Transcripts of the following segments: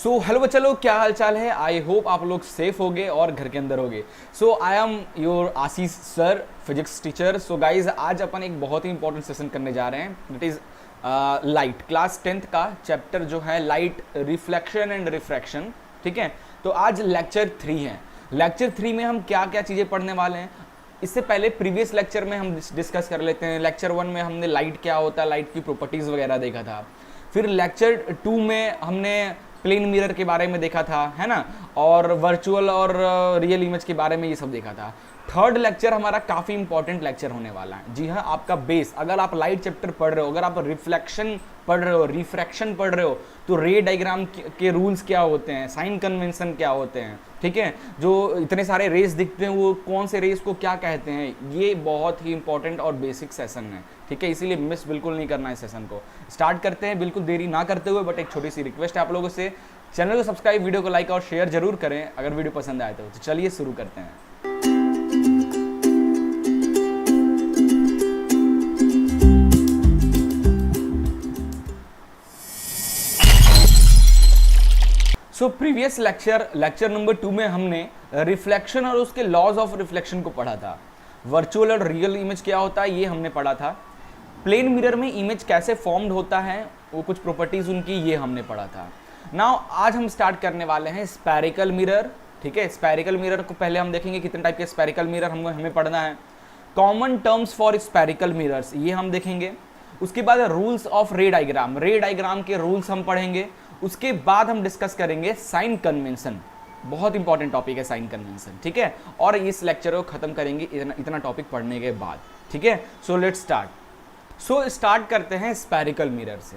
Hello बच्चा लोग, क्या हाल चाल है। आई होप आप लोग सेफ होगे और घर के अंदर होगे। I am your Ashish sir, physics teacher. Guys, आज अपन एक बहुत ही इंपॉर्टेंट सेशन करने जा रहे हैं। That is light, class 10th का चैप्टर जो है लाइट, रिफ्लेक्शन एंड रिफ्रैक्शन। ठीक है, तो आज लेक्चर 3 है। लेक्चर 3 में हम क्या क्या चीज़ें पढ़ने वाले हैं, इससे पहले प्रीवियस लेक्चर में हम डिस्कस कर लेते हैं। लेक्चर 1 में हमने लाइट क्या होता है, लाइट की प्रॉपर्टीज़ वगैरह देखा था। फिर लेक्चर 2 में हमने प्लेन मिरर के बारे में देखा था, है ना, और वर्चुअल और रियल इमेज के बारे में ये सब देखा था। थर्ड लेक्चर हमारा काफ़ी इंपॉर्टेंट लेक्चर होने वाला है। जी हाँ, आपका बेस, अगर आप लाइट चैप्टर पढ़ रहे हो, अगर आप रिफ्लेक्शन पढ़ रहे हो, रिफ्रैक्शन पढ़ रहे हो, तो रे डायग्राम के रूल्स क्या होते हैं, साइन कन्वेंशन क्या होते हैं, ठीक है, जो इतने सारे रेस दिखते हैं वो कौन से रेस को क्या कहते हैं, ये बहुत ही इंपॉर्टेंट और बेसिक सेशन है। ठीक है, इसीलिए मिस बिल्कुल नहीं करना है सेशन को। स्टार्ट करते हैं बिल्कुल देरी ना करते हुए, बट एक छोटी सी रिक्वेस्ट है आप लोगों से, चैनल को सब्सक्राइब, वीडियो को लाइक और शेयर जरूर करें अगर वीडियो पसंद आए तो चलिए शुरू करते हैं। प्रीवियस लेक्चर नंबर 2 में हमने रिफ्लेक्शन और उसके लॉज ऑफ रिफ्लेक्शन को पढ़ा था। वर्चुअल और रियल इमेज क्या होता है ये हमने पढ़ा था। प्लेन मिरर में इमेज कैसे फॉर्म्ड होता है, वो कुछ प्रॉपर्टीज उनकी, ये हमने पढ़ा था। नाउ आज हम स्टार्ट करने वाले हैं स्फेरिकल मिरर। ठीक है, स्फेरिकल मिरर को पहले हम देखेंगे कितने टाइप के स्फेरिकल मिरर हमें पढ़ना है। Common terms for spherical mirrors ये हम देखेंगे। उसके बाद रूल्स ऑफ रे डायग्राम, रे डायग्राम के रूल्स हम पढ़ेंगे। उसके बाद हम डिस्कस करेंगे साइन कन्वेंशन, बहुत इंपॉर्टेंट टॉपिक है साइन कन्वेंशन। ठीक है, और इस लेक्चर को खत्म करेंगे इतना टॉपिक पढ़ने के बाद। ठीक है, सो लेट्स स्टार्ट। स्टार्ट करते हैं स्फेरिकल मिरर से।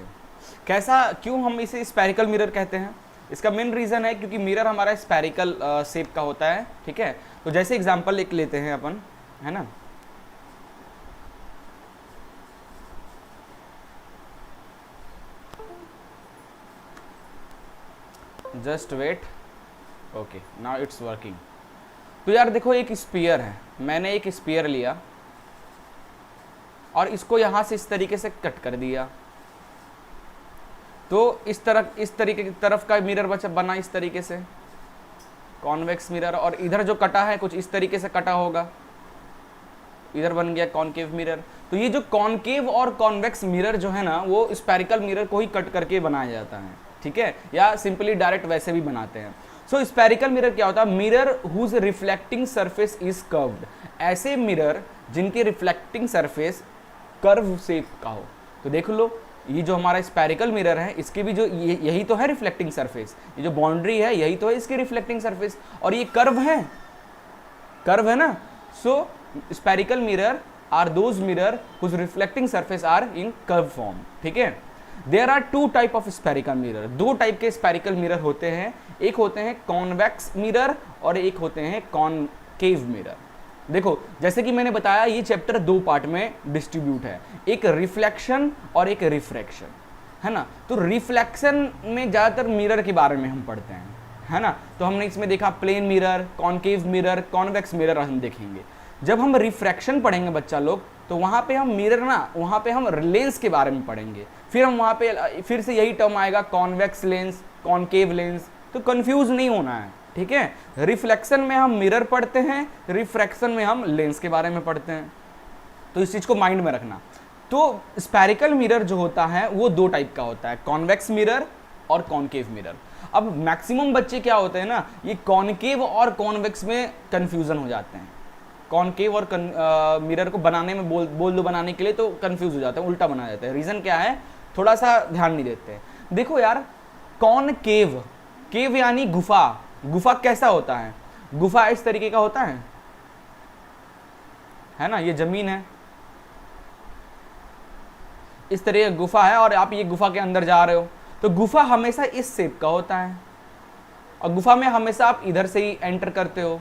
कैसा, क्यों हम इसे स्फेरिकल मिरर कहते हैं? इसका मेन रीजन है क्योंकि मिरर हमारा स्फेरिकल शेप का होता है। ठीक है, तो जैसे एग्जांपल एक लेते हैं अपन, है ना, just wait, okay now it's working. तो यार देखो, एक स्फीयर है, मैंने एक स्फीयर लिया और इसको यहां से इस तरीके से कट कर दिया, तो इस तरीके की तरफ का मिरर बना इस तरीके से कॉन्वेक्स मिरर, और इधर जो कटा है कुछ इस तरीके से कटा होगा, इधर बन गया कॉनकेव मिरर। तो ये जो कॉनकेव और कॉन्वेक्स मिरर जो है ना, वो स्फेरिकल मिरर को ही कट करके बनाया जाता है। ठीक है, या सिंपली डायरेक्ट वैसे भी बनाते हैं। स्फेरिकल मिरर क्या होता है? Mirror whose reflecting surface is curved, ऐसे मिरर जिनके रिफ्लेक्टिंग सरफेस कर्व शेप का हो। तो देख लो, ये जो हमारा स्फेरिकल मिरर है, इसकी भी जो यही तो है रिफ्लेक्टिंग सरफेस, ये जो बाउंड्री है यही तो है इसकी रिफ्लेक्टिंग सरफेस, और ये कर्व है ना। Spherical mirror are those mirror whose reflecting surface are in curve form. ठीक है, there are 2 type of spherical mirror, 2 type के स्फेरिकल मिरर होते हैं। एक होते हैं कॉन्वेक्स मिरर और एक होते हैं कॉनकेव मिरर। देखो, जैसे कि मैंने बताया, ये चैप्टर 2 पार्ट में डिस्ट्रीब्यूट है, एक रिफ्लेक्शन और एक रिफ्रैक्शन, है ना। तो रिफ्लेक्शन में ज़्यादातर मिरर के बारे में हम पढ़ते हैं, है ना। तो हमने इसमें देखा plane mirror, concave mirror, convex mirror हम देखेंगे। जब हम रिफ्रैक्शन पढ़ेंगे बच्चा लोग, तो वहाँ पे हम मिरर ना, वहाँ पे हम लेंस के बारे में पढ़ेंगे। फिर हम वहाँ पे फिर से यही टर्म आएगा, कॉन्वेक्स लेंस, कॉनकेव लेंस, तो कंफ्यूज नहीं होना है। ठीक है, रिफ्लेक्शन में हम मिरर पढ़ते हैं, रिफ्रैक्शन में हम लेंस के बारे में पढ़ते हैं, तो इस चीज को माइंड में रखना। तो स्फेरिकल मिरर जो होता है वो 2 टाइप का होता है, कॉन्वेक्स मिरर और कॉनकेव मिरर। अब मैक्सिमम बच्चे क्या होते हैं ना, ये कॉनकेव और कॉन्वेक्स में कंफ्यूजन हो जाते हैं। कॉनकेव और मिरर को बनाने में बोल दो बनाने के लिए तो कंफ्यूज हो जाते हैं, उल्टा बना जाता है। रीजन क्या है, थोड़ा सा ध्यान नहीं देते हैं। देखो यार, कॉनकेव, केव यानी गुफा, गुफा कैसा होता है? गुफा इस तरीके का होता है ना, ये जमीन है, इस तरह गुफा है और आप ये गुफा के अंदर जा रहे हो, तो गुफा हमेशा इस शेप का होता है, और गुफा में हमेशा आप इधर से ही एंटर करते हो,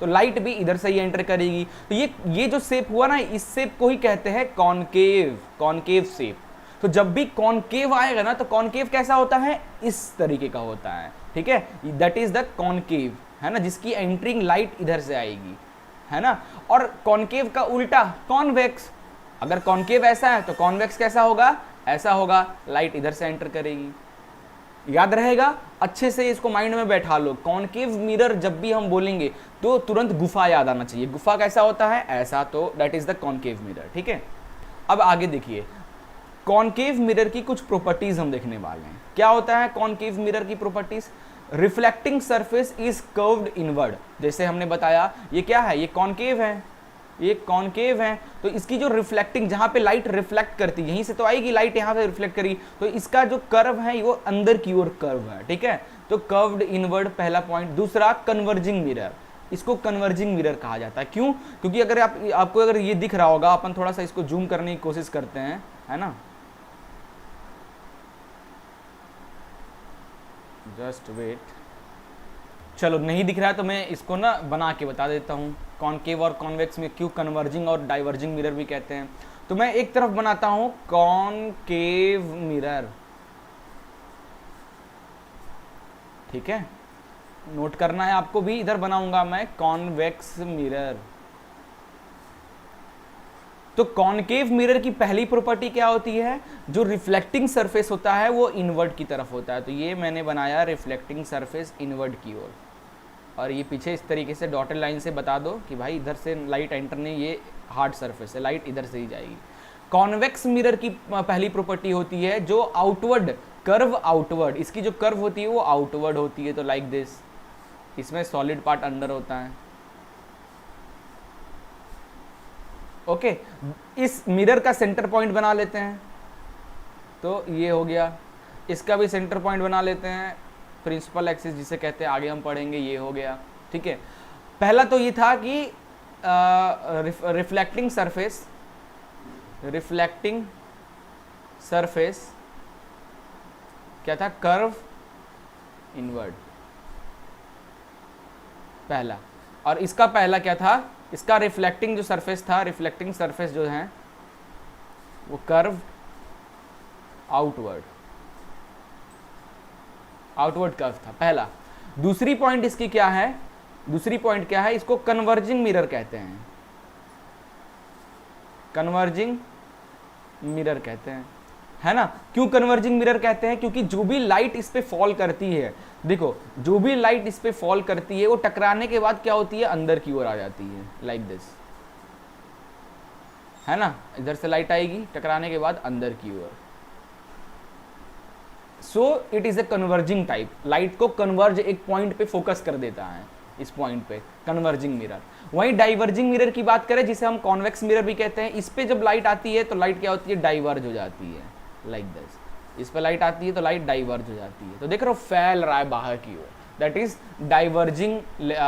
तो लाइट भी इधर से ही एंटर करेगी। तो ये जो शेप हुआ ना, इस शेप को ही कहते हैं कॉनकेव शेप। तो जब भी कॉनकेव आएगा ना, तो कॉनकेव कैसा होता है? इस तरीके का होता है। ठीक है, दैट इज द कॉनकेव, है ना, जिसकी एंट्रिंग लाइट इधर से आएगी, है ना। और कॉनकेव का उल्टा कॉन्वेक्स, अगर कॉनकेव ऐसा है तो कॉन्वेक्स कैसा होगा? ऐसा होगा, लाइट इधर से एंटर करेगी। याद रहेगा, अच्छे से इसको माइंड में बैठा लो। कॉनकेव मिरर जब भी हम बोलेंगे तो तुरंत गुफा याद आना चाहिए। गुफा कैसा होता है, ऐसा, तो that is the concave mirror. ठीक है, अब आगे देखिए, कॉनकेव मिरर की कुछ प्रॉपर्टीज हम देखने वाले हैं। क्या होता है कॉनकेव मिरर की properties? Reflecting surface is curved inward. जैसे हमने बताया, ये क्या है, ये कॉनकेव है, ये कॉनकेव है, तो इसकी जो रिफ्लेक्टिंग, जहां पे लाइट रिफ्लेक्ट करती है, यहीं से तो आएगी लाइट, यहां पे रिफ्लेक्ट करी, तो इसका जो कर्व है वो अंदर की ओर कर्व है। ठीक है, तो कर्व्ड इनवर्ड पहला पॉइंट। दूसरा, कन्वर्जिंग मिरर, इसको कन्वर्जिंग मिरर कहा जाता है। क्यों? क्योंकि अगर आपको अगर ये दिख रहा होगा, अपन थोड़ा सा इसको जूम करने की कोशिश करते हैं, है ना, जस्ट वेट, चलो नहीं दिख रहा है तो मैं इसको ना बना के बता देता हूँ। कॉनकेव और कॉन्वेक्स में क्यों कन्वर्जिंग और डाइवर्जिंग मिरर भी कहते हैं, तो मैं एक तरफ बनाता हूँ कॉनकेव मिरर। ठीक है, नोट करना है आपको भी, इधर बनाऊंगा मैं कॉन्वेक्स मिरर। तो कॉनकेव मिरर की पहली प्रॉपर्टी क्या होती है, जो रिफ्लेक्टिंग सरफेस होता है वो इनवर्ड की तरफ होता है। तो ये मैंने बनाया रिफ्लेक्टिंग सरफेस इनवर्ड की ओर, और ये पीछे इस तरीके से डॉटेड लाइन से बता दो कि भाई इधर से लाइट एंटर नहीं, ये हार्ड सरफेस है, लाइट इधर से ही जाएगी। कॉन्वेक्स मिरर की पहली प्रॉपर्टी होती है जो आउटवर्ड कर्व, आउटवर्ड, इसकी जो कर्व होती है वो आउटवर्ड होती है। तो लाइक दिस, इसमें सॉलिड पार्ट अंदर होता है। ओके, इस मिरर का सेंटर पॉइंट बना लेते हैं, तो ये हो गया। इसका भी सेंटर पॉइंट बना लेते हैं, प्रिंसिपल एक्सिस जिसे कहते हैं, आगे हम पढ़ेंगे, ये हो गया। ठीक है, पहला तो ये था कि रिफ्लेक्टिंग सरफेस क्या था, कर्व इनवर्ड पहला, और इसका पहला क्या था, इसका रिफ्लेक्टिंग जो सरफेस था, रिफ्लेक्टिंग सरफेस जो है वो कर्व आउटवर्ड कर्व था पहला। दूसरी पॉइंट इसकी क्या है, दूसरी पॉइंट क्या है, इसको कन्वर्जिंग मिरर कहते हैं, कन्वर्जिंग मिरर कहते हैं, है ना। क्यों कन्वर्जिंग मिरर कहते हैं? क्योंकि जो भी लाइट इस पे फॉल करती है, देखो जो भी लाइट इस पे फॉल करती है वो टकराने के बाद क्या होती है, अंदर की ओर आ जाती है, लाइक दिस, है ना। इधर से लाइट आएगी, टकराने के बाद अंदर की ओर। So it is a converging type, light को कन्वर्ज एक पॉइंट पे फोकस कर देता है, इस पॉइंट पे, कन्वर्जिंग मिरर। वहीं डाइवर्जिंग मिरर की बात करें, जिसे हम कॉन्वेक्स मिरर भी कहते हैं, इस पे जब लाइट आती है तो लाइट क्या होती है, डाइवर्ज हो जाती है, लाइक दिस। इस पे लाइट आती है तो लाइट डाइवर्ज हो जाती है, तो देख रहे हो फैल रहा है बाहर की ओर, दैट इज डाइवर्जिंग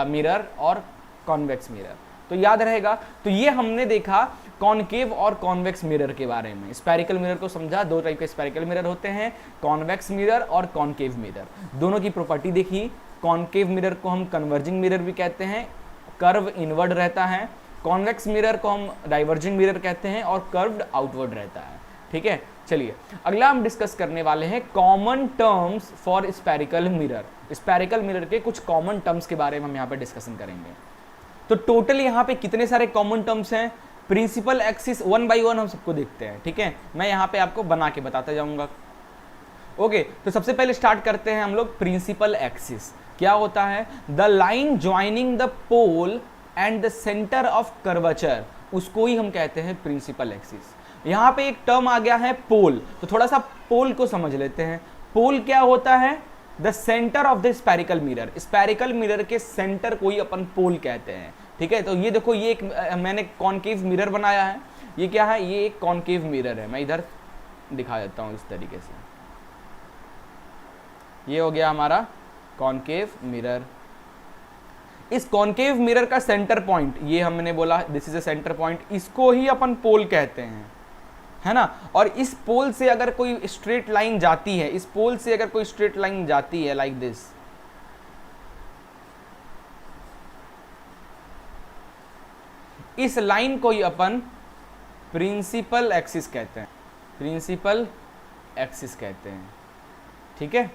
मिरर और कॉन्वेक्स मिरर। तो याद रहेगा। तो ये हमने देखा कॉनकेव और कॉन्वेक्स मिरर के बारे में। स्पेरिकल मिरर को समझा, दो टाइप के स्पेरिकल मिरर होते हैं, कॉन्वेक्स मिरर और कॉनकेव मिरर। दोनों की प्रॉपर्टी देखी। कॉनकेव मिरर को हम कन्वर्जिंग मिरर भी कहते हैं, कर्व इनवर्ड रहता है। कॉन्वेक्स मिरर को हम डाइवर्जिंग मिरर कहते हैं और कर्व्ड आउटवर्ड रहता है। ठीक है, चलिए अगला हम डिस्कस करने वाले हैं common terms for spherical mirror. Spherical mirror के कुछ कॉमन टर्म्स के बारे में हम यहाँ पे डिस्कशन करेंगे। तो टोटल यहाँ पे कितने सारे कॉमन टर्म्स हैं? Principal axis, one by one हम सबको देखते हैं। ठीक है, मैं यहाँ पे आपको बना के बताता जाऊंगा। ओके, तो सबसे पहले स्टार्ट करते हैं हम लोग प्रिंसिपल एक्सिस। क्या होता है? The line joining the pole and the centre of curvature, उसको ही हम कहते हैं प्रिंसिपल एक्सिस। यहाँ पे एक टर्म आ गया है पोल, तो थोड़ा सा पोल को समझ लेते हैं। पोल क्या होता है? The centre of the spherical mirror. Spherical mirror के सेंटर को ही अपन पोल कहते हैं। ठीक है, तो ये देखो, ये एक मैंने कॉनकेव मिरर बनाया है। ये क्या है? ये एक कॉनकेव मिरर है। मैं इधर दिखा देता हूँ इस तरीके से। ये हो गया हमारा कॉनकेव मिरर। इस कॉनकेव मिरर का सेंटर पॉइंट, ये हमने बोला this is a centre point, इसको ही अपन पोल कहते हैं, है ना। और इस पोल से अगर कोई स्ट्रेट लाइन जाती है, इस पोल से अगर कोई स्ट्रेट लाइन जाती है लाइक दिस, इस लाइन को ही अपन प्रिंसिपल एक्सिस कहते हैं, प्रिंसिपल एक्सिस कहते हैं। ठीक है,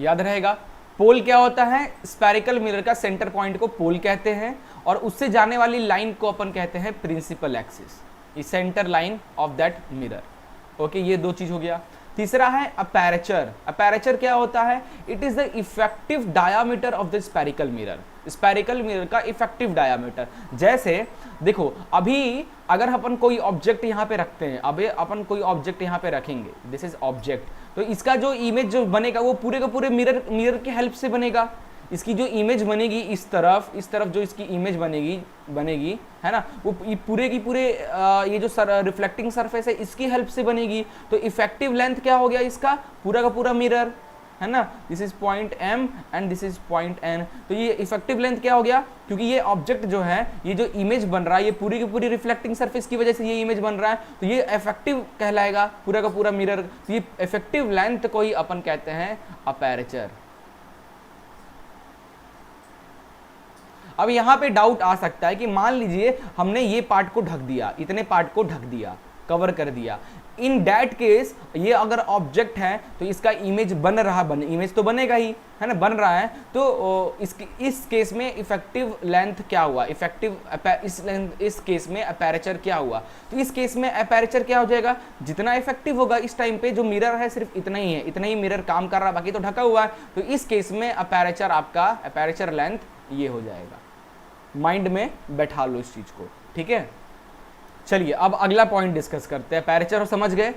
याद रहेगा। पोल क्या होता है? स्पेरिकल मिरर का सेंटर पॉइंट को पोल कहते हैं और उससे जाने वाली लाइन को अपन कहते हैं principal axis, centre line of that mirror. Okay, ये दो चीज हो गया। तीसरा है अपेरेचर। अपेरेचर क्या होता है? It is the effective diameter of the spherical mirror. Spherical mirror का इफेक्टिव डायामीटर, जैसे देखो अभी अगर अपन कोई ऑब्जेक्ट यहाँ पे रखते हैं, अभी अपन कोई ऑब्जेक्ट यहाँ पे रखेंगे, दिस इज ऑब्जेक्ट, तो इसका जो इमेज जो बनेगा वो पूरे का पूरे मिरर के हेल्प से बनेगा। इसकी जो इमेज बनेगी इस तरफ जो इसकी इमेज बनेगी है ना, वो पूरे की पूरे ये जो रिफ्लेक्टिंग सरफेस है इसकी हेल्प से बनेगी। तो इफेक्टिव लेंथ क्या हो गया इसका? पूरा का पूरा मिरर है ना, this is point M and this is point N। तो ये इफेक्टिव लेंथ क्या हो गया? क्योंकि ये ऑब्जेक्ट जो है, ये जो इमेज बन रहा है, ये पूरी की पूरी रिफ्लेक्टिंग सरफेस की वजह से ये इमेज बन रहा है, तो ये इफेक्टिव कहलाएगा पूरा का पूरा मिरर। तो ये इफेक्टिव लेंथ को ही अपन कहते हैं अपेरेचर। अब यहाँ पे डाउट आ सकता है कि मान लीजिए हमने ये पार्ट को ढक दिया, इतने पार्ट को ढक दिया, कवर कर दिया, इन दैट केस ये अगर ऑब्जेक्ट है तो इसका इमेज इमेज तो बनेगा ही है ना, बन रहा है, तो इस केस में इफेक्टिव लेंथ क्या हुआ? इस केस में अपेरेचर क्या हुआ? तो इस केस में अपेरेचर क्या हो जाएगा? जितना इफेक्टिव होगा इस टाइम पे, जो मिरर है सिर्फ इतना ही है, इतना ही मिरर काम कर रहा है, बाकी तो ढका हुआ है, तो इस केस में अपेरेचर आपका अपेरेचर लेंथ ये हो जाएगा। माइंड में बैठा लो इस चीज को, ठीक है। चलिए अब अगला पॉइंट डिस्कस करते हैं। अपेरेचर समझ गए।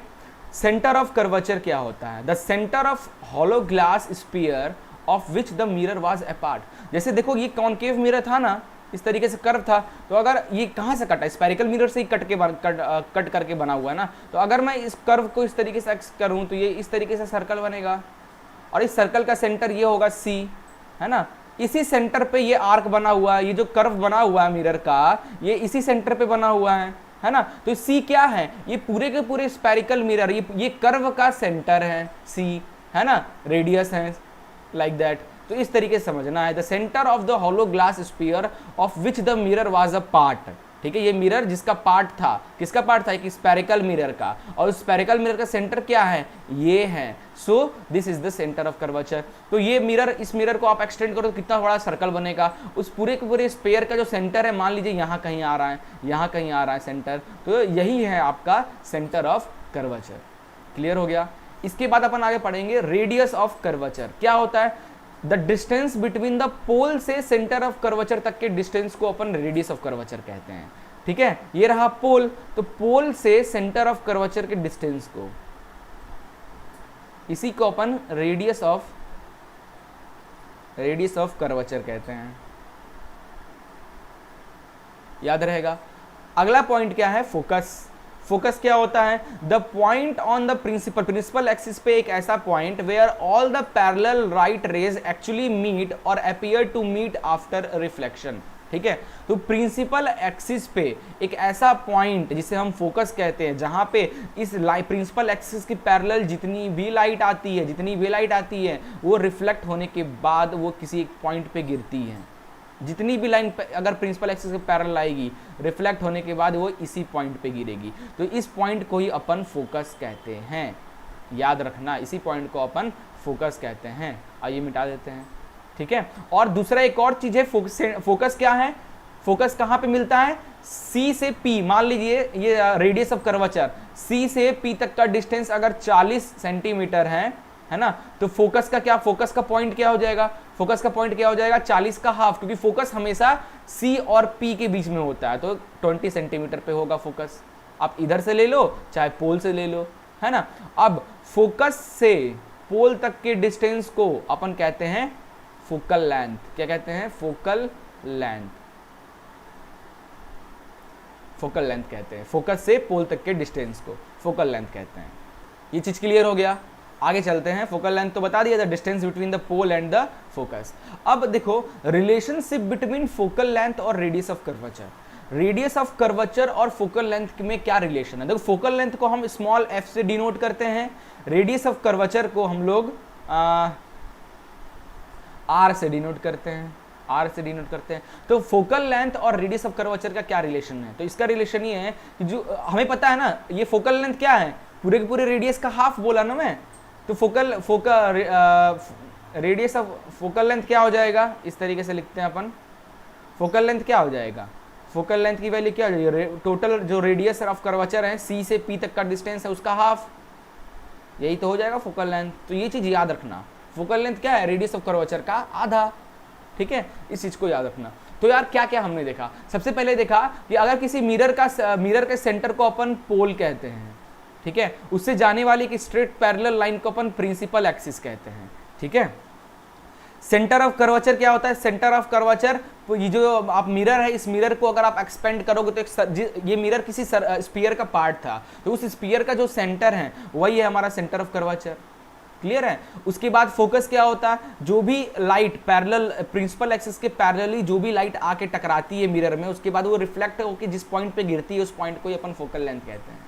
सेंटर ऑफ कर्वेचर क्या होता है? The centre of hollow glass sphere of which the mirror was apart. जैसे देखो ये कॉनकेव मिरर था ना, इस तरीके से कर्व था, तो अगर ये कहाँ से कटा? स्पेरिकल मिरर से ही कट करके बना हुआ है ना। तो अगर मैं इस कर्व को इस तरीके से करूँ तो ये इस तरीके से सर्कल बनेगा, और इस सर्कल का सेंटर ये होगा C, है ना। इसी सेंटर पे ये आर्क बना हुआ है, ये जो कर्व बना हुआ है मिरर का, ये इसी सेंटर पे बना हुआ है ना। तो C क्या है? ये पूरे के पूरे स्पेरिकल मिरर, ये कर्व का सेंटर है C, है ना, रेडियस है, लाइक दैट। तो इस तरीके से समझना है। The centre of the hollow glass sphere of which the mirror was a part, ठीक है। ये मिरर जिसका पार्ट था, किसका पार्ट था? एक स्पेरिकल मिरर का, और उस स्पेरिकल मिरर का सेंटर क्या है? ये है। So this is the centre of curvature. तो ये मिरर, इस मिरर को आप एक्सटेंड करो तो कितना बड़ा सर्कल बनेगा। उस पूरे के पूरे स्पेयर का जो सेंटर है, मान लीजिए यहाँ कहीं आ रहा है, यहाँ कहीं आ रहा है सेंटर, तो यही है आपका सेंटर ऑफ कर्वेचर। क्लियर हो गया। इसके बाद अपन आगे पढ़ेंगे रेडियस ऑफ कर्वेचर क्या होता है। द डिस्टेंस बिटवीन द पोल से सेंटर ऑफ कर्वेचर तक के डिस्टेंस को अपन रेडियस ऑफ कर्वेचर कहते हैं, ठीक है। ये रहा पोल, तो पोल से सेंटर ऑफ कर्वेचर के डिस्टेंस को, इसी को अपन रेडियस ऑफ कर्वेचर कहते हैं, याद रहेगा। अगला पॉइंट क्या है? फोकस। फोकस क्या होता है? The point on the principal axis पे एक ऐसा point where all the parallel light rays actually meet और appear to meet after reflection, ठीक है। तो प्रिंसिपल एक्सिस पे एक ऐसा पॉइंट जिसे हम फोकस कहते हैं, जहां पे इस प्रिंसिपल एक्सिस की पैरेलल जितनी भी लाइट आती है वो रिफ्लेक्ट होने के बाद वो किसी एक पॉइंट पे गिरती है। जितनी भी लाइन अगर प्रिंसिपल एक्सिस के पैरेलल आएगी, रिफ्लेक्ट होने के बाद वो इसी पॉइंट पे गिरेगी। तो इस पॉइंट को ही अपन फोकस कहते हैं, याद रखना, इसी पॉइंट को अपन फोकस कहते हैं। आइए मिटा देते हैं, ठीक है। और दूसरा एक और चीज है, फोकस क्या है? फोकस कहाँ पे मिलता है? C से P। मान लीजिए ये रेडियस ऑफ कर्वेचर, C से P तक का डिस्टेंस अगर 40 सेंटीमीटर है ना, तो फोकस का पॉइंट क्या हो जाएगा? फोकस का पॉइंट क्या हो जाएगा? 40 का हाफ, क्योंकि फोकस हमेशा C और P के बीच में होता है, तो 20 सेंटीमीटर पे होगा फोकस। आप इधर से ले लो चाहे पोल से ले लो, है ना। अब फोकस से पोल तक के डिस्टेंस को अपन कहते हैं फोकल लेंथ। क्या कहते हैं? Focal length. फोकल लेंथ कहते हैं, फोकस से पोल तक के डिस्टेंस को फोकल लेंथ कहते हैं। ये चीज क्लियर हो गया। आगे चलते हैं। फोकल लेंथ तो बता दिया, the distance between the pole and the focus. अब देखो रिलेशनशिप बिटवीन फोकल लेंथ और radius of curvature. Radius of curvature और फोकल लेंथ में क्या रिलेशन है? देखो फोकल लेंथ को हम स्मॉल f से डिनोट करते हैं, रेडियस ऑफ कर्वेचर को हम लोग r से डिनोट करते हैं, r से डिनोट करते हैं। तो फोकल लेंथ और रेडियस ऑफ कर्वेचर का क्या रिलेशन है? तो इसका रिलेशन ये है कि जो हमें पता है ना, ये फोकल लेंथ क्या है? पूरे के पूरे रेडियस का हाफ बोला ना मैं, तो रेडियस ऑफ फोकल लेंथ क्या हो जाएगा? इस तरीके से लिखते हैं अपन। फोकल लेंथ क्या हो जाएगा? फोकल लेंथ की वैल्यू क्या हो जाएगी? टोटल जो रेडियस ऑफ कर्वेचर है C से P तक का डिस्टेंस है उसका हाफ, यही तो हो जाएगा फोकल लेंथ। तो ये चीज याद रखना, फोकल लेंथ क्या है, रेडियस ऑफ कर्वेचर का आधा, ठीक है, इस चीज को याद रखना। तो यार क्या क्या हमने देखा, सबसे पहले देखा कि अगर किसी मिरर के सेंटर को अपन पोल कहते हैं, ठीक है, उससे जाने वाली एक स्ट्रेट पैरेलल लाइन को अपन प्रिंसिपल एक्सिस कहते हैं, ठीक है। सेंटर ऑफ कर्वेचर क्या होता है, सेंटर ऑफ कर्वेचर, ये जो आप मिरर है, इस मिरर को अगर आप एक्सपेंड करोगे तो ये मिरर किसी स्फीयर का पार्ट था, तो उस स्फीयर का जो सेंटर है वही है हमारा सेंटर ऑफ कर्वेचर, क्लियर है। उसके बाद फोकस क्या होता है, जो भी लाइट पैरेलल प्रिंसिपल एक्सिस के पैरेलली जो भी लाइट आके टकराती है मिरर में, उसके बाद वो रिफ्लेक्ट होकर जिस पॉइंट पे गिरती है उस पॉइंट को ही अपन फोकल लेंथ कहते हैं,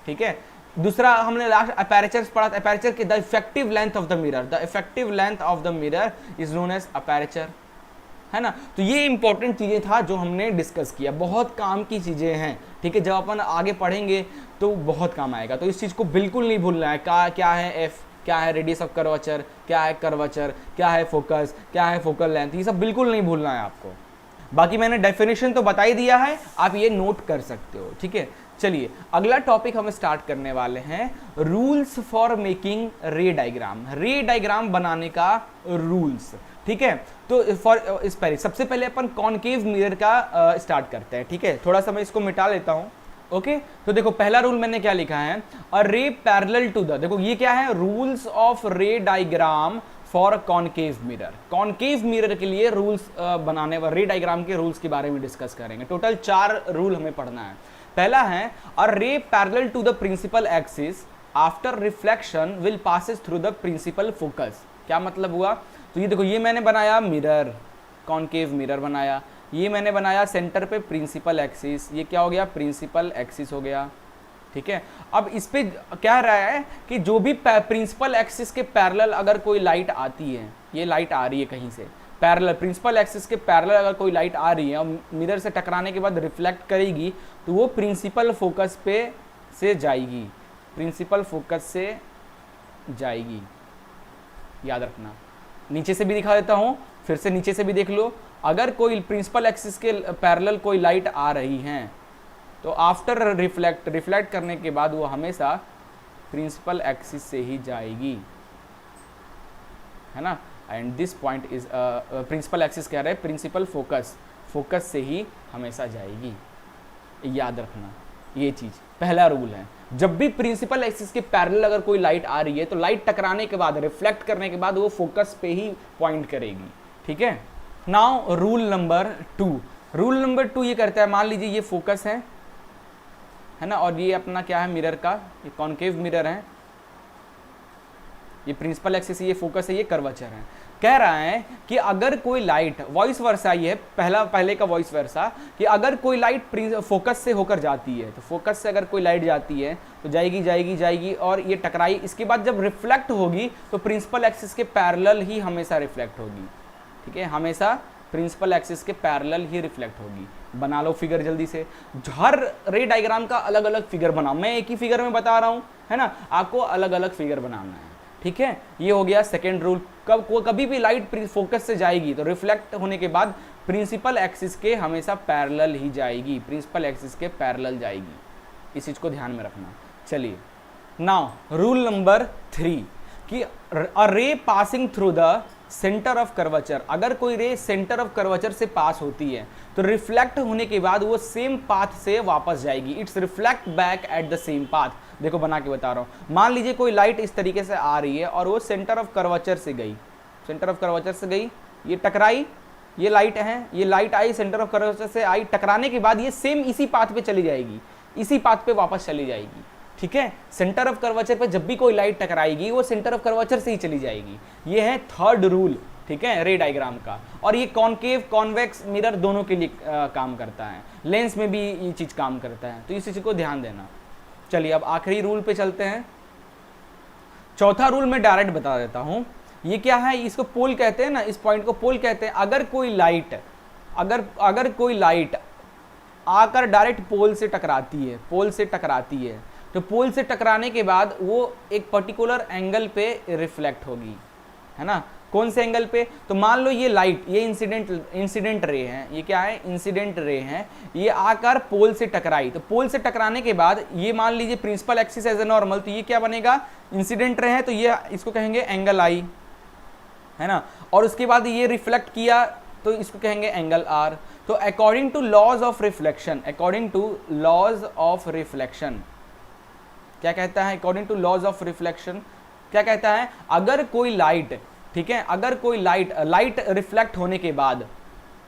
ठीक है। दूसरा हमने लास्ट अपेरेचर पढ़ा, अपेरेचर के the effective length of the mirror, the effective length of the mirror is known as aperture, है ना। तो ये इंपॉर्टेंट चीजें था जो हमने डिस्कस किया, बहुत काम की चीजें हैं, ठीक है, जब अपन आगे पढ़ेंगे तो बहुत काम आएगा। तो इस चीज को बिल्कुल नहीं भूलना है, क्या है एफ, क्या है रेडियस ऑफ कर्वेचर, क्या है कर्वेचर, क्या है फोकस, क्या है फोकल लेंथ, ये सब बिल्कुल नहीं भूलना है आपको। बाकी मैंने डेफिनेशन तो बता ही दिया है, आप ये नोट कर सकते हो, ठीक है। चलिए अगला टॉपिक हम स्टार्ट करने वाले हैं, रूल्स फॉर मेकिंग रे डायग्राम, रे डायग्राम बनाने का रूल्स, ठीक है। तो फॉर इस पर सबसे पहले अपन कॉनकेव मिरर का स्टार्ट करते हैं, ठीक है। थोड़ा सा मैं इसको मिटा लेता हूं, ओके। तो देखो पहला रूल मैंने क्या लिखा है, a ray parallel to the, देखो ये क्या है, रूल्स ऑफ रे diagram for concave mirror. Concave mirror के लिए रूल्स बनाने वाले रे डायग्राम के रूल्स के बारे में डिस्कस करेंगे। टोटल 4 रूल हमें पढ़ना है। पहला है, a ray parallel to the principal axis after reflection will passes through the principal focus. क्या मतलब हुआ, तो ये देखो ये मैंने बनाया मिरर, कॉनकेव मिरर बनाया, ये मैंने बनाया सेंटर पे प्रिंसिपल एक्सिस, ये क्या हो गया, प्रिंसिपल एक्सिस हो गया, ठीक है। अब इस पे क्या रहा है कि जो भी प्रिंसिपल एक्सिस के पैरेलल अगर कोई लाइट आती है, ये लाइट आ रही है कहीं से पैरेलल, प्रिंसिपल एक्सिस के पैरेलल अगर कोई लाइट आ रही है और मिरर से टकराने के बाद रिफ्लेक्ट करेगी, तो वो प्रिंसिपल फोकस पे से जाएगी, प्रिंसिपल फोकस से जाएगी, याद रखना। नीचे से भी दिखा देता हूं, फिर से नीचे से भी देख लो, अगर कोई प्रिंसिपल एक्सिस के पैरेलल कोई लाइट आ रही है तो आफ्टर रिफ्लेक्ट करने के बाद वो हमेशा प्रिंसिपल एक्सिस से ही जाएगी, है ना। And this point is principal axis कह रहे हैं, प्रिंसिपल फोकस से ही हमेशा जाएगी, याद रखना ये चीज, पहला रूल है। जब भी प्रिंसिपल एक्सिस के पैरेलल अगर कोई लाइट आ रही है तो लाइट टकराने के बाद, रिफ्लेक्ट करने के बाद वो फोकस पे ही पॉइंट करेगी, ठीक है। Now rule number 2, rule number 2 ये करता है, मान लीजिए ये फोकस है ना, और ये अपना क्या है मिरर का, ये कॉनकेव मिरर है, ये प्रिंसिपल एक्सिस, ये फोकस है, ये कर्वेचर है। कह रहा है कि अगर कोई लाइट, वॉइस वर्सा ये है, पहले का वॉइस वर्सा, कि अगर कोई लाइट फोकस से होकर जाती है, तो फोकस से अगर कोई लाइट जाती है तो जाएगी और ये टकराई, इसके बाद जब रिफ्लेक्ट होगी तो प्रिंसिपल एक्सिस के पैरेलल ही हमेशा रिफ्लेक्ट होगी, ठीक है, हमेशा प्रिंसिपल एक्सिस के पैरेलल ही रिफ्लेक्ट होगी। बना लो फिगर जल्दी से, हर रे डायग्राम का अलग अलग फिगर बनाओ, मैं एक ही फिगर में बता रहा हूं, है ना, आपको अलग अलग फिगर बनाना है, ठीक है। ये हो गया सेकेंड रूल। कभी भी लाइट फोकस से जाएगी तो रिफ्लेक्ट होने के बाद प्रिंसिपल एक्सिस के हमेशा पैरेलल ही जाएगी, प्रिंसिपल एक्सिस के पैरेलल जाएगी, इस चीज को ध्यान में रखना। चलिए नाउ रूल नंबर 3 कि a ray passing through the centre of curvature, अगर कोई रे सेंटर ऑफ कर्वेचर से पास होती है तो रिफ्लेक्ट होने के बाद वो सेम पाथ से वापस जाएगी, it's reflect back at the same path. देखो बना के बता रहा हूं, मान लीजिए कोई लाइट इस तरीके से आ रही है और वो सेंटर ऑफ कर्वेचर से गई, सेंटर ऑफ कर्वेचर से गई, ये टकराई, ये लाइट है, ये light I centre of curvature से आई, टकराने के बाद ये सेम इसी पाथ पे चली जाएगी, इसी पाथ पे वापस चली जाएगी, ठीक है। सेंटर ऑफ कर्वेचर पे जब भी कोई लाइट टकराएगी वो सेंटर ऑफ कर्वेचर से ही चली जाएगी, ये है थर्ड रूल, ठीक है, रे डायग्राम का। और ये कॉनकेव कॉन्वेक्स मिरर दोनों के लिए काम करता है, लेंस में भी ये चीज काम करता है, तो इस चीज को ध्यान देना। चलिए अब आखिरी रूल पे चलते हैं। चौथा रूल मैं डायरेक्ट बता देता हूं, ये क्या है, इसको पोल कहते हैं ना, इस पॉइंट को पोल कहते हैं। अगर कोई लाइट कोई लाइट आकर डायरेक्ट पोल से टकराती है तो पोल से टकराने के बाद वो एक पर्टिकुलर एंगल पे रिफ्लेक्ट होगी, है ना, कौन से एंगल पे? तो मान लो ये लाइट, ये इंसिडेंट रे है, ये क्या है? इंसिडेंट रे है, ये आकर पोल से टकराई, तो पोल से टकराने के बाद ये मान लीजिए principal axis as a normal, तो ये क्या बनेगा? इंसिडेंट रे है, तो ये इसको कहेंगे एंगल आई, है ना। और उसके बाद ये रिफ्लेक्ट किया तो इसको कहेंगे एंगल आर। तो according to laws of reflection, according to laws of reflection क्या कहता है? According to laws of reflection क्या कहता है? अगर कोई लाइट, ठीक है, अगर कोई लाइट रिफ्लेक्ट होने के बाद,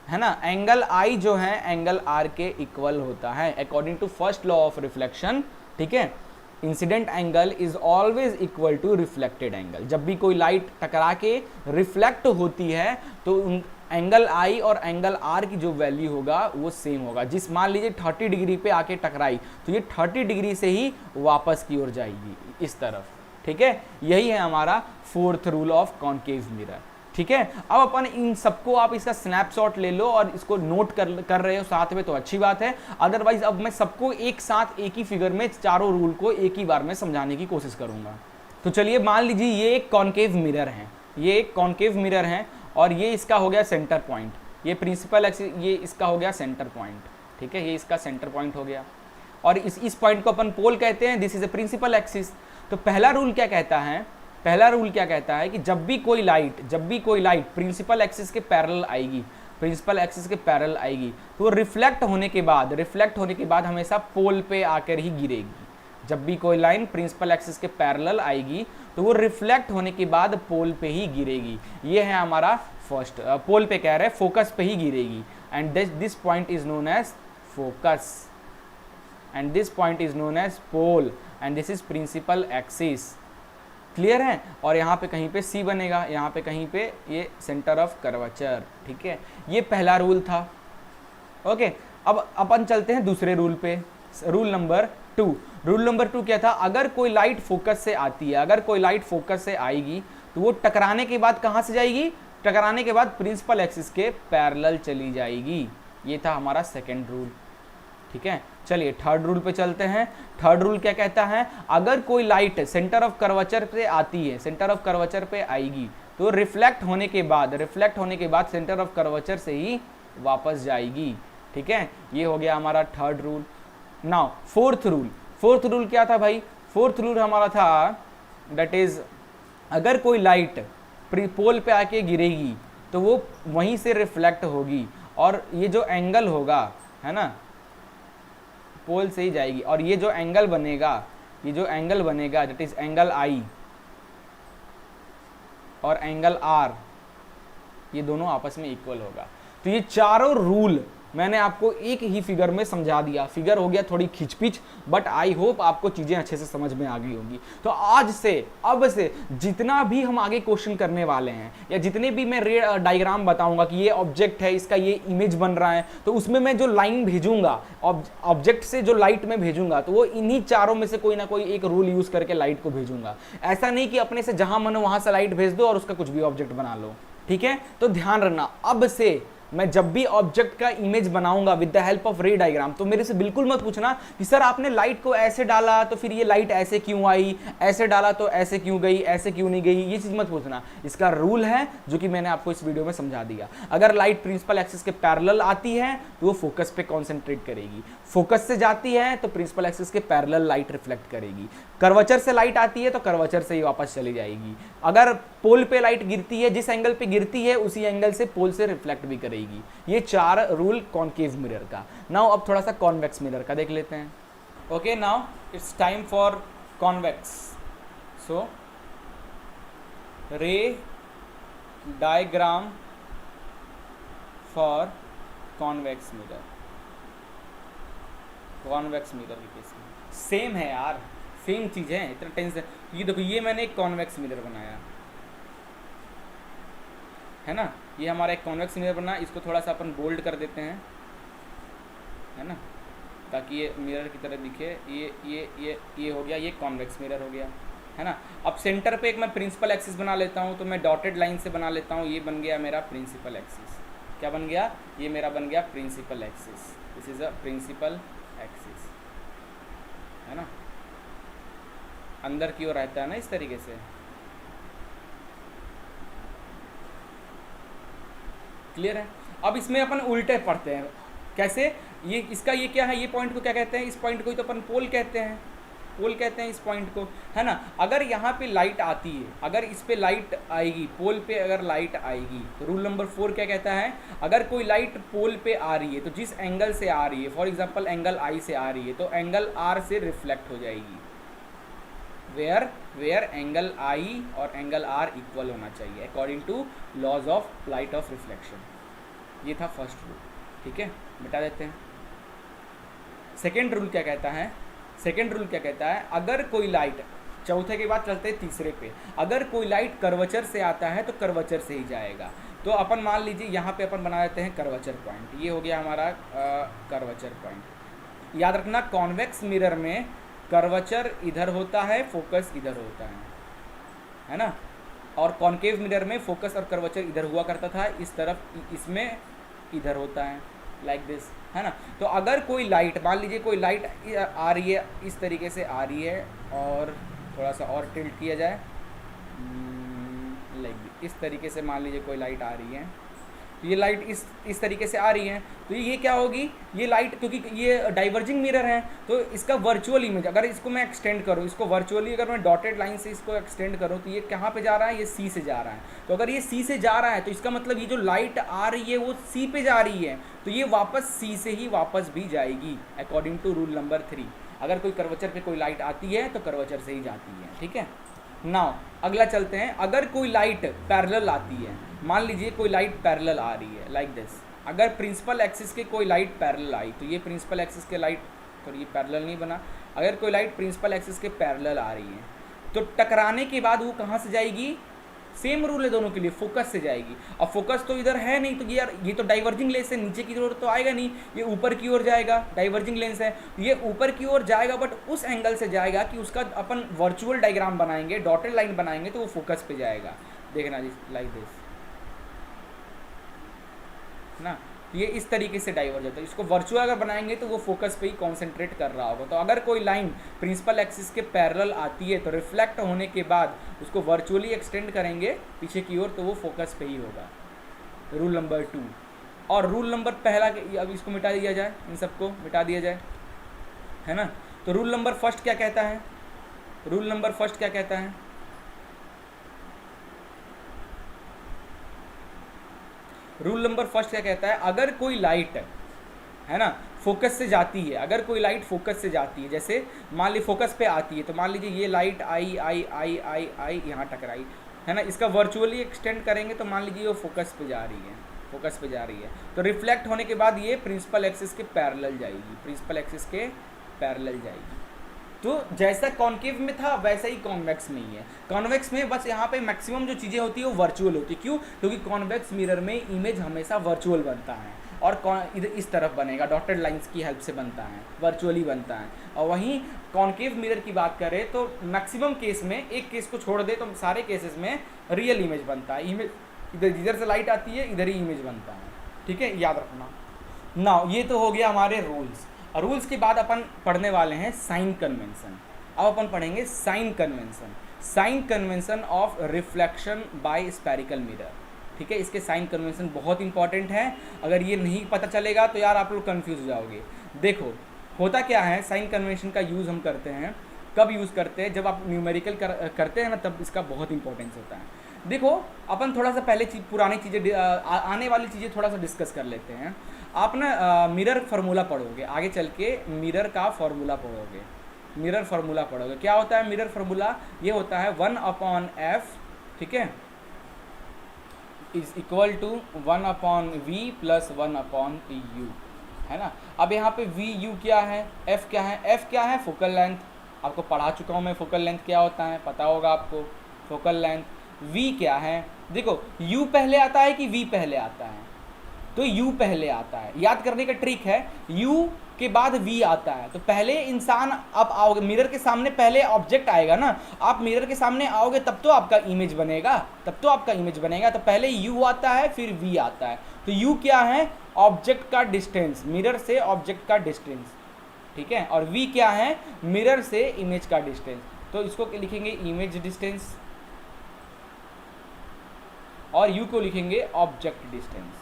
है ना, एंगल आई जो है एंगल आर के इक्वल होता है according to first law of reflection, ठीक है। Incident angle is always equal to reflected angle. जब भी कोई लाइट टकरा के रिफ्लेक्ट होती है तो एंगल आई और एंगल आर की जो वैल्यू होगा वो सेम होगा। जिस मान लीजिए 30 डिग्री पे आके टकराई तो ये 30 डिग्री से ही वापस की ओर जाएगी इस तरफ, ठीक है। यही है हमारा fourth rule of concave mirror, ठीक है। अब अपन इन सबको, आप इसका स्नैपशॉट ले लो और इसको नोट कर रहे हो साथ में तो अच्छी बात है, अदरवाइज अब मैं सबको एक साथ एक ही फिगर में चारों रूल को एक ही बार में समझाने की कोशिश करूंगा। तो चलिए मान लीजिए ये एक कॉनकेव मिरर है, ये एक कॉनकेव मिरर है और ये इसका हो गया सेंटर पॉइंट, ये प्रिंसिपल एक्सिस, ये इसका हो गया सेंटर पॉइंट, ठीक है, ये इसका सेंटर पॉइंट हो गया और इस पॉइंट को अपन पोल कहते हैं, this is a principal axis. तो पहला रूल क्या कहता है? पहला रूल क्या कहता है कि जब भी कोई लाइट प्रिंसिपल एक्सिस के पैरेलल आएगी, प्रिंसिपल एक्सिस के पैरेलल आएगी तो वो रिफ्लेक्ट होने के बाद हमेशा पोल पे आकर ही गिरेगी। जब भी कोई लाइन प्रिंसिपल एक्सिस के पैरेलल आएगी तो वो रिफ्लेक्ट होने के बाद पोल पे ही गिरेगी। ये है हमारा फर्स्ट, पोल पे कह रहे हैं, फोकस पे ही गिरेगी। And this point is known as focus and this point is known as pole and this is principal axis. Clear है? और यहाँ पे कहीं पे C बनेगा, यहाँ पे कहीं पे ये सेंटर ऑफ कर्वेचर, ठीक है। ये पहला रूल था, ओके। अब अपन चलते हैं दूसरे रूल पे, रूल नंबर 2। रूल नंबर 2 क्या था? अगर कोई लाइट फोकस से आती है, अगर कोई लाइट फोकस से आएगी तो वो टकराने के बाद कहाँ से जाएगी? टकराने के बाद प्रिंसिपल एक्सिस के पैरेलल चली जाएगी। ये था हमारा सेकेंड रूल, ठीक है। चलिए थर्ड रूल पे चलते हैं। थर्ड रूल क्या कहता है? अगर कोई लाइट सेंटर ऑफ कर्वेचर पे आती है, सेंटर ऑफ कर्वेचर पे आएगी तो रिफ्लेक्ट होने के बाद सेंटर ऑफ कर्वेचर से ही वापस जाएगी, ठीक है। ये हो गया हमारा third rule. Now fourth rule क्या था भाई? फोर्थ रूल हमारा था दैट इज अगर कोई लाइट पोल पे आके गिरेगी तो वो वहीं से रिफ्लेक्ट होगी और ये जो एंगल होगा, है ना, पोल से ही जाएगी और ये जो एंगल बनेगा दैट इज एंगल आई और एंगल आर, ये दोनों आपस में इक्वल होगा। तो ये चारों रूल मैंने आपको एक ही फिगर में समझा दिया। फिगर हो गया थोड़ी खिचपिच, बट आई होप आपको चीजें अच्छे से समझ में आ गई होंगी। तो आज से, अब से जितना भी हम आगे क्वेश्चन करने वाले हैं या जितने भी मैं डायग्राम बताऊंगा कि ये ऑब्जेक्ट है, इसका ये इमेज बन रहा है, तो उसमें मैं जो लाइन भेजूंगा, ऑब्जेक्ट से जो लाइट में भेजूंगा, तो वो इन्हीं चारों में से कोई ना कोई एक रूल यूज करके लाइट को भेजूंगा। ऐसा नहीं कि अपने से जहां मन वहां से लाइट भेज दो और उसका कुछ भी ऑब्जेक्ट बना लो, ठीक है। तो ध्यान रखना, अब से मैं जब भी ऑब्जेक्ट का इमेज बनाऊंगा विद द हेल्प ऑफ रे डायग्राम, तो मेरे से बिल्कुल मत पूछना कि सर आपने लाइट को ऐसे डाला तो फिर ये लाइट ऐसे क्यों आई, ऐसे डाला तो ऐसे क्यों गई, ऐसे क्यों नहीं गई, ये चीज मत पूछना। इसका रूल है जो कि मैंने आपको इस वीडियो में समझा दिया। अगर लाइट प्रिंसिपल एक्सिस के पैरेलल आती है तो वो फोकस पे कॉन्सेंट्रेट करेगी, फोकस से जाती है तो प्रिंसिपल एक्सिस के पैरेलल लाइट रिफ्लेक्ट करेगी, कर्वेचर से लाइट आती है तो कर्वेचर से ही वापस चली जाएगी, अगर पोल पे लाइट गिरती है, जिस एंगल पे गिरती है उसी एंगल से पोल से रिफ्लेक्ट भी करेगी। ये चार रूल कॉनकेव मिरर का। नाउ अब थोड़ा सा कॉन्वेक्स मिरर का देख लेते हैं। Okay, now it's time for convex. सो रे diagram for convex mirror. Convex mirror के केस में सेम है यार, सेम चीज है, इतना टेंशन। ये देखो, ये मैंने एक कॉन्वेक्स मिरर बनाया है ना, ये हमारा एक कॉन्वेक्स मिरर बना। इसको थोड़ा सा अपन बोल्ड कर देते हैं, है ना, ताकि ये मिरर की तरह दिखे। ये हो गया, ये कॉन्वेक्स मिरर हो गया, है ना। अब सेंटर पे एक मैं प्रिंसिपल एक्सिस बना लेता हूँ, तो मैं डॉटेड लाइन से बना लेता हूँ। ये बन गया मेरा प्रिंसिपल एक्सिस। क्या बन गया? ये मेरा बन गया principal axis. This is a principal axis, है ना, अंदर की ओर रहता है ना इस तरीके से। क्लियर है। अब इसमें अपन उल्टे पढ़ते हैं, कैसे, ये इसका ये क्या है, ये पॉइंट को क्या कहते हैं, इस पॉइंट को ही तो अपन पोल कहते हैं, पोल कहते हैं इस पॉइंट को, है ना। अगर यहाँ पे लाइट आती है, अगर इस पे लाइट आएगी, पोल पे अगर लाइट आएगी, तो रूल नंबर 4 क्या कहता है, अगर कोई लाइट पोल पे आ रही है तो जिस एंगल से आ रही है, फॉर एग्जांपल एंगल आई से आ रही है, तो एंगल आर से रिफ्लेक्ट हो जाएगी। वेयर एंगल आई और एंगल आर इक्वल होना चाहिए according to laws of light of reflection. ये था फर्स्ट रूल, ठीक है, मिटा देते हैं। सेकेंड रूल क्या कहता है, सेकेंड रूल क्या कहता है, अगर कोई लाइट, चौथे के बाद चलते हैं तीसरे पे, अगर कोई लाइट कर्वेचर से आता है तो कर्वेचर से ही जाएगा। तो अपन मान लीजिए यहाँ पे अपन बना देते हैं कर्वेचर पॉइंट, ये हो गया हमारा कर्वेचर पॉइंट। याद रखना कॉन्वेक्स मिरर में कर्वेचर इधर होता है, फोकस इधर होता है ना, और कॉन्केव मिरर में फोकस और कर्वेचर इधर हुआ करता था, इस तरफ, इसमें इधर होता है, लाइक दिस, है ना। तो अगर कोई लाइट, मान लीजिए कोई लाइट आ रही है, इस तरीके से आ रही है, और थोड़ा सा और टिल्ट किया जाए, लाइक इस तरीके से मान लीजिए कोई लाइट आ रही है, तो ये लाइट इस तरीके से आ रही है, तो ये क्या होगी, ये लाइट, क्योंकि ये डाइवर्जिंग मिरर है, तो इसका वर्चुअल इमेज, अगर इसको मैं एक्सटेंड करूँ, इसको वर्चुअली अगर मैं डॉटेड लाइन से इसको एक्सटेंड करूँ, तो ये कहाँ पे जा रहा है, ये सी से जा रहा है। तो अगर ये सी से जा रहा है तो इसका मतलब ये जो लाइट आ रही है वो सी पे जा रही है, तो ये वापस सी से ही वापस भी जाएगी अकॉर्डिंग टू रूल नंबर 3। अगर कोई कर्वेचर पे कोई लाइट आती है तो कर्वेचर से ही जाती है, ठीक है। नाउ अगला चलते हैं, अगर कोई लाइट पैरेलल आती है, मान लीजिए कोई लाइट पैरेलल आ रही है, लाइक दिस, अगर प्रिंसिपल एक्सिस के कोई लाइट पैरेलल आई, तो ये प्रिंसिपल एक्सिस के लाइट, तो ये पैरेलल नहीं बना, अगर कोई लाइट प्रिंसिपल एक्सिस के पैरेलल आ रही है, तो टकराने के बाद वो कहाँ से जाएगी, सेम रूल है दोनों के लिए, फोकस से जाएगी। अब फोकस तो इधर है नहीं, तो यार ये तो डाइवर्जिंग लेंस है, नीचे की ओर तो आएगा नहीं, ये ऊपर की ओर जाएगा, डाइवर्जिंग लेंस है, ये ऊपर की ओर जाएगा, बट उस एंगल से जाएगा कि उसका अपन वर्चुअल डायग्राम बनाएंगे, डॉटेड लाइन बनाएंगे, तो वो फोकस पे जाएगा। देखना जी, लाइक दिस ना, ये इस तरीके से डाइवर्ज होता है। इसको वर्चुअल अगर बनाएंगे तो वो फोकस पे ही कॉन्सेंट्रेट कर रहा होगा। तो अगर कोई लाइन प्रिंसिपल एक्सिस के पैरेलल आती है तो रिफ्लेक्ट होने के बाद उसको वर्चुअली एक्सटेंड करेंगे पीछे की ओर, तो वो फोकस पे ही होगा, रूल नंबर 2। और रूल नंबर पहला, अब इसको मिटा दिया जाए, इन सबको मिटा दिया जाए, है ना। तो रूल नंबर फर्स्ट क्या कहता है, रूल नंबर फर्स्ट क्या कहता है, रूल नंबर फर्स्ट क्या कहता है, अगर कोई लाइट है ना फोकस से जाती है, अगर कोई लाइट फोकस से जाती है, जैसे मान ली फोकस पे आती है, तो मान लीजिए ये लाइट आई आई आई आई आई यहाँ टकराई, है ना, इसका वर्चुअली एक्सटेंड करेंगे तो मान लीजिए वो फोकस पे जा रही है, फोकस पे जा रही है, तो रिफ्लेक्ट होने के बाद ये प्रिंसिपल एक्सिस के पैरेलल जाएगी, प्रिंसिपल एक्सिस के पैरेलल जाएगी। तो जैसा कॉन्केव में था वैसा ही कॉन्वेक्स में ही है। कॉन्वेक्स में बस यहाँ पे मैक्सिमम जो चीज़ें होती है वो वर्चुअल होती है। क्यों? क्योंकि कॉन्वेक्स मिरर में इमेज हमेशा वर्चुअल बनता है, और इधर इस तरफ बनेगा, डॉटेड लाइंस की हेल्प से बनता है, वर्चुअली बनता है। और वहीं कॉन्केव मिरर की बात करें तो मैक्सिमम केस में, एक केस को छोड़ दे तो सारे केसेस में रियल इमेज बनता है। इमेज इधर जिधर से लाइट आती है इधर ही इमेज बनता है, ठीक है, याद रखना। नाउ ये तो हो गया हमारे रूल्स। रूल्स के बाद अपन पढ़ने वाले हैं साइन कन्वेंशन। अब अपन पढ़ेंगे sign convention, sign convention of reflection by spherical mirror, ठीक है। इसके साइन कन्वेंशन बहुत इंपॉर्टेंट है, अगर ये नहीं पता चलेगा तो यार आप लोग कंफ्यूज हो जाओगे। देखो होता क्या है, साइन कन्वेंशन का यूज़ हम करते हैं, कब यूज़ करते हैं, जब आप न्यूमेरिकल करते हैं ना, तब इसका बहुत इंपॉर्टेंस होता है। देखो अपन थोड़ा सा पहले पुरानी चीज़ें, आने वाली चीज़ें थोड़ा सा डिस्कस कर लेते हैं। आप ना मिरर फार्मूला पढ़ोगे, आगे चल के मिरर का फार्मूला पढ़ोगे, मिरर फार्मूला पढ़ोगे। क्या होता है मिरर फार्मूला? ये होता है 1/f, ठीक है, is equal to 1/v plus 1/u, है ना। अब यहाँ पे vu क्या है, f क्या है? f क्या है? Focal length. आपको पढ़ा चुका हूँ मैं, फोकल लेंथ क्या होता है पता होगा आपको, फोकल लेंथ। v क्या है? देखो u पहले आता है कि v पहले आता है? तो u पहले आता है। याद करने का ट्रिक है, u के बाद v आता है। तो पहले इंसान आप आओगे, मिरर के सामने पहले ऑब्जेक्ट आएगा ना, आप मिरर के सामने आओगे तब तो आपका इमेज बनेगा, तब तो आपका इमेज बनेगा। तो पहले u आता है फिर v आता है। तो u क्या है? ऑब्जेक्ट का डिस्टेंस, मिरर से ऑब्जेक्ट का डिस्टेंस, ठीक है। और v क्या है? मिरर से इमेज का डिस्टेंस। तो इसको लिखेंगे इमेज डिस्टेंस और u को लिखेंगे ऑब्जेक्ट डिस्टेंस,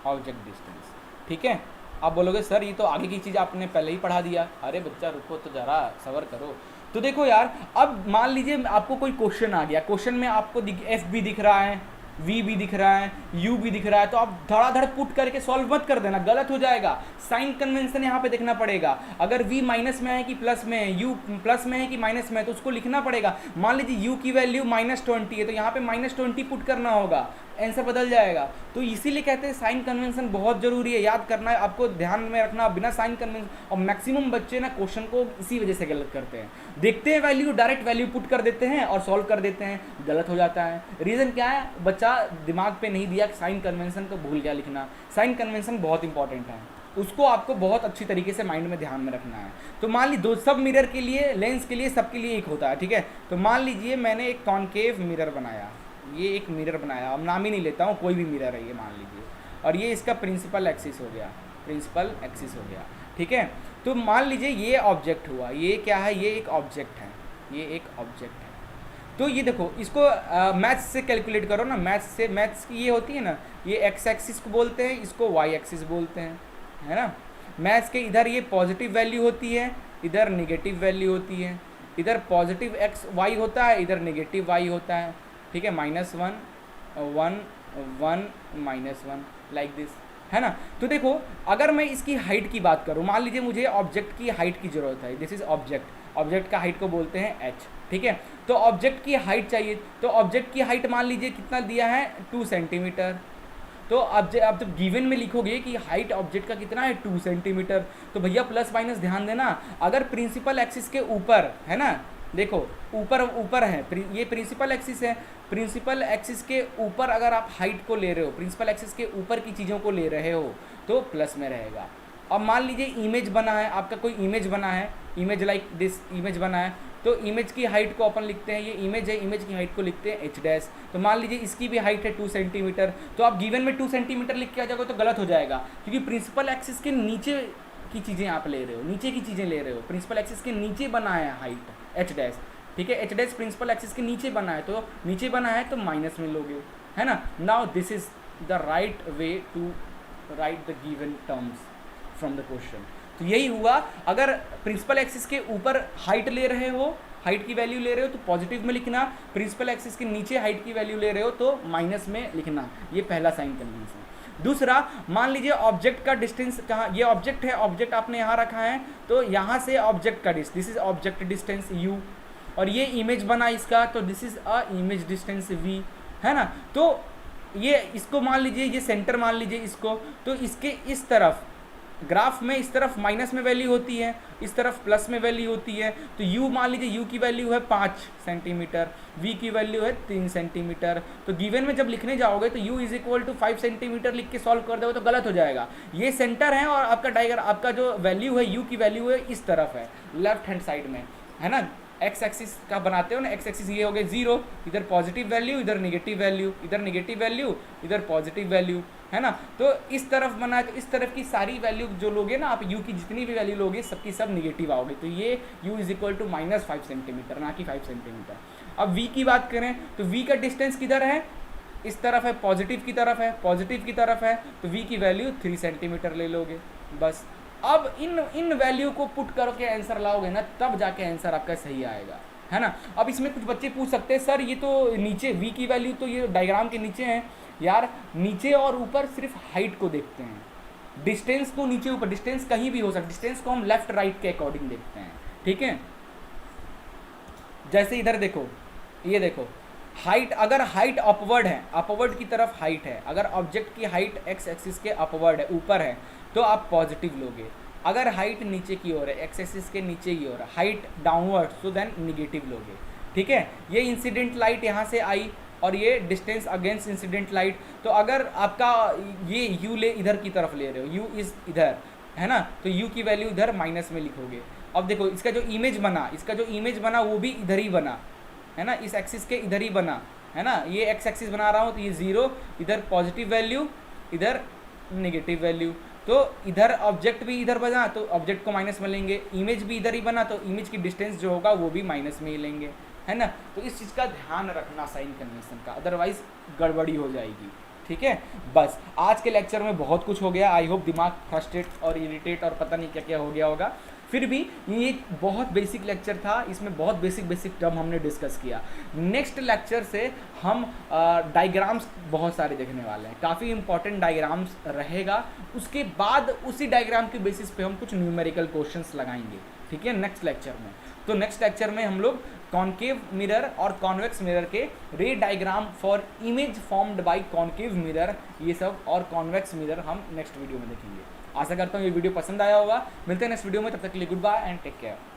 ऑब्जेक्ट डिस्टेंस। ठीक है, आप बोलोगे सर ये तो आगे की चीज़ आपने पहले ही पढ़ा दिया। अरे बच्चा रुको तो ज़रा सबर करो। तो देखो यार, अब मान लीजिए आपको कोई क्वेश्चन आ गया, क्वेश्चन में आपको एफ भी दिख रहा है, वी भी दिख रहा है, यू भी दिख रहा है, तो आप धड़ाधड़ पुट करके सॉल्व मत कर देना, गलत हो जाएगा। साइन कन्वेंशन यहाँ पे देखना पड़ेगा। अगर वी माइनस में है कि प्लस में है, यू प्लस में है कि माइनस में है, तो उसको लिखना पड़ेगा। मान लीजिए यू की वैल्यू -20 है, तो यहाँ पे -20 पुट करना होगा, आंसर बदल जाएगा। तो इसीलिए कहते हैं साइन कन्वेंशन बहुत जरूरी है, याद करना है आपको, ध्यान में रखना। बिना साइन कन्वेंशन, और मैक्सिमम बच्चे ना क्वेश्चन को इसी वजह से गलत करते हैं, देखते हैं वैल्यू, डायरेक्ट वैल्यू पुट कर देते हैं और सॉल्व कर देते हैं, गलत हो जाता है। रीज़न क्या है, बच्चा दिमाग पे नहीं दिया, साइन कन्वेंशन को भूल गया लिखना। साइन कन्वेंशन बहुत इंपॉर्टेंट है, उसको आपको बहुत अच्छी तरीके से माइंड में ध्यान में रखना है। तो मान ली दो सब मिरर के लिए, लेंस के लिए, सबके लिए एक होता है। ठीक है, तो मान लीजिए मैंने एक कॉनकेव मिरर बनाया, ये एक मिरर बनाया, अब नाम ही नहीं लेता हूँ, कोई भी मिरर है ये मान लीजिए, और ये इसका प्रिंसिपल एक्सिस हो गया, प्रिंसिपल एक्सिस हो गया। ठीक है, तो मान लीजिए ये ऑब्जेक्ट हुआ, ये क्या है, ये एक ऑब्जेक्ट है, ये एक ऑब्जेक्ट है। तो ये देखो, इसको मैथ्स से कैलकुलेट करो ना, मैथ्स की ये होती है ना, ये एक्स एक्सिस को बोलते हैं, इसको वाई एक्सिस बोलते हैं, है ना। मैथ्स के इधर ये पॉजिटिव वैल्यू होती है, इधर नेगेटिव वैल्यू होती है, इधर पॉजिटिव एक्स वाई होता है, इधर नेगेटिव वाई होता है। ठीक है, -1 1 1 -1 लाइक दिस, है ना। तो देखो, अगर मैं इसकी हाइट की बात करूँ, मान लीजिए मुझे ऑब्जेक्ट की हाइट की ज़रूरत है, दिस इज ऑब्जेक्ट, ऑब्जेक्ट का हाइट को बोलते हैं h। ठीक है, तो ऑब्जेक्ट की हाइट चाहिए, तो ऑब्जेक्ट की हाइट मान लीजिए कितना दिया है, 2 सेंटीमीटर। तो अब जब गिवन में लिखोगे कि हाइट ऑब्जेक्ट का कितना है, 2 सेंटीमीटर, तो भैया प्लस माइनस ध्यान देना, अगर प्रिंसिपल एक्सिस के ऊपर है ना, देखो ऊपर है, ये प्रिंसिपल एक्सिस है, प्रिंसिपल एक्सिस के ऊपर अगर आप हाइट को ले रहे हो, प्रिंसिपल एक्सिस के ऊपर की चीज़ों को ले रहे हो, तो प्लस में रहेगा। अब मान लीजिए इमेज बना है, आपका कोई इमेज बना है, इमेज लाइक दिस इमेज बना है, तो इमेज की हाइट को अपन लिखते हैं, ये इमेज है, इमेज की हाइट को लिखते हैं h डैश। तो मान लीजिए इसकी भी हाइट है 2 सेंटीमीटर, तो आप गिवन में 2 सेंटीमीटर लिख के आ जाओगे तो गलत हो जाएगा, क्योंकि प्रिंसिपल एक्सिस के नीचे की चीज़ें आप ले रहे हो, नीचे की चीज़ें ले रहे हो, प्रिंसिपल एक्सिस के नीचे बना है हाइट h डैश। ठीक है, h डैश प्रिंसिपल एक्सिस के नीचे बना है, तो नीचे बना है तो माइनस में लोगे, है ना। Now this is the right way to write the given terms from the question. तो यही हुआ, अगर प्रिंसिपल एक्सिस के ऊपर हाइट ले रहे हो, हाइट की वैल्यू ले रहे हो तो पॉजिटिव में लिखना, प्रिंसिपल एक्सिस के नीचे हाइट की वैल्यू ले रहे हो तो माइनस में लिखना। ये पहला साइन कन्वेंशन। दूसरा, मान लीजिए ऑब्जेक्ट का डिस्टेंस कहाँ, ये ऑब्जेक्ट है, ऑब्जेक्ट आपने यहाँ रखा है, तो यहाँ से ऑब्जेक्ट का distance, this is object distance u, और ये इमेज बना इसका, तो this is a image distance v, है ना। तो ये इसको मान लीजिए, ये सेंटर मान लीजिए इसको, तो इसके इस तरफ ग्राफ में इस तरफ माइनस में वैल्यू होती है, इस तरफ प्लस में वैल्यू होती है। तो u मान लीजिए, u की वैल्यू है 5 सेंटीमीटर, v की वैल्यू है 3 सेंटीमीटर। तो गिवन में जब लिखने जाओगे तो u = 5 सेंटीमीटर लिख के सॉल्व कर दोगे तो गलत हो जाएगा। ये सेंटर है और आपका डायग्राम, आपका जो वैल्यू है u की वैल्यू है इस तरफ है, लेफ्ट हैंड साइड में, है ना। एक्स एक्सिस का बनाते हो ना, एक्स एक्सिस ये हो गए 0, इधर पॉजिटिव वैल्यू, इधर नेगेटिव वैल्यू, इधर नेगेटिव वैल्यू, इधर पॉजिटिव वैल्यू, है ना। तो इस तरफ बना, तो इस तरफ की सारी वैल्यू जो लोगे ना आप, u की जितनी भी वैल्यू लोगे सबकी सब निगेटिव आओगे, तो ये u = -5 सेंटीमीटर, ना कि 5 सेंटीमीटर। अब v की बात करें तो v का डिस्टेंस किधर है, इस तरफ है, पॉजिटिव की तरफ है, पॉजिटिव की तरफ है, तो v की वैल्यू 3 सेंटीमीटर ले लोगे बस। अब इन वैल्यू को पुट करके आंसर लाओगे ना, तब जाके आंसर आपका सही आएगा, है ना। अब इसमें कुछ बच्चे पूछ सकते हैं, सर ये तो नीचे v की वैल्यू तो ये डायग्राम के नीचे है। यार नीचे और ऊपर सिर्फ हाइट को देखते हैं, डिस्टेंस को नीचे ऊपर, डिस्टेंस कहीं भी हो सकता है, डिस्टेंस को हम लेफ्ट राइट के अकॉर्डिंग देखते हैं। ठीक है, जैसे इधर देखो, ये देखो हाइट, अगर हाइट अपवर्ड है, अपवर्ड की तरफ हाइट है, अगर ऑब्जेक्ट की हाइट एक्स एक्सिस के अपवर्ड है, ऊपर है, तो आप पॉजिटिव लोगे। अगर हाइट नीचे की ओर है, एक्स एक्सिस के नीचे की ओर, height downward, so then negative लोगे। ठीक है, ये इंसिडेंट लाइट यहाँ से आई और ये डिस्टेंस अगेंस्ट इंसिडेंट लाइट, तो अगर आपका ये u ले इधर की तरफ ले रहे हो, u इज इधर, है ना, तो u की वैल्यू इधर माइनस में लिखोगे। अब देखो इसका जो इमेज बना, इसका जो इमेज बना वो भी इधर ही बना, है ना, इस एक्सिस के इधर ही बना, है ना। ये एक्स एक्सिस बना रहा हूँ तो ये 0, इधर पॉजिटिव वैल्यू, इधर नेगेटिव वैल्यू, तो इधर ऑब्जेक्ट भी इधर बना तो ऑब्जेक्ट को माइनस में लेंगे, इमेज भी इधर ही बना तो इमेज की डिस्टेंस जो होगा वो भी माइनस में ही लेंगे, है ना। तो इस चीज़ का ध्यान रखना साइन कन्वेंशन का, अदरवाइज गड़बड़ी हो जाएगी। ठीक है। बस आज के लेक्चर में बहुत कुछ हो गया, आई होप दिमाग फ्रस्ट्रेट और इरिटेट और पता नहीं क्या क्या हो गया होगा। फिर भी ये एक बहुत बेसिक लेक्चर था, इसमें बहुत बेसिक टर्म हमने डिस्कस किया। नेक्स्ट लेक्चर से हम डायग्राम्स बहुत सारे देखने वाले हैं, काफ़ी इंपॉर्टेंट डायग्राम्स रहेगा। उसके बाद उसी डायग्राम के बेसिस पे हम कुछ न्यूमेरिकल क्वेश्चंस लगाएंगे, ठीक है, नेक्स्ट लेक्चर में। तो नेक्स्ट लेक्चर में हम लोग कॉन्केव मिरर और कॉन्वेक्स मिरर के रे diagram for image formed by concave mirror, ये सब और कॉन्वेक्स मिरर हम नेक्स्ट वीडियो में देखेंगे। आशा करता हूँ ये वीडियो पसंद आया होगा। मिलते हैं नेक्स्ट वीडियो में, तब तक के लिए goodbye and take care.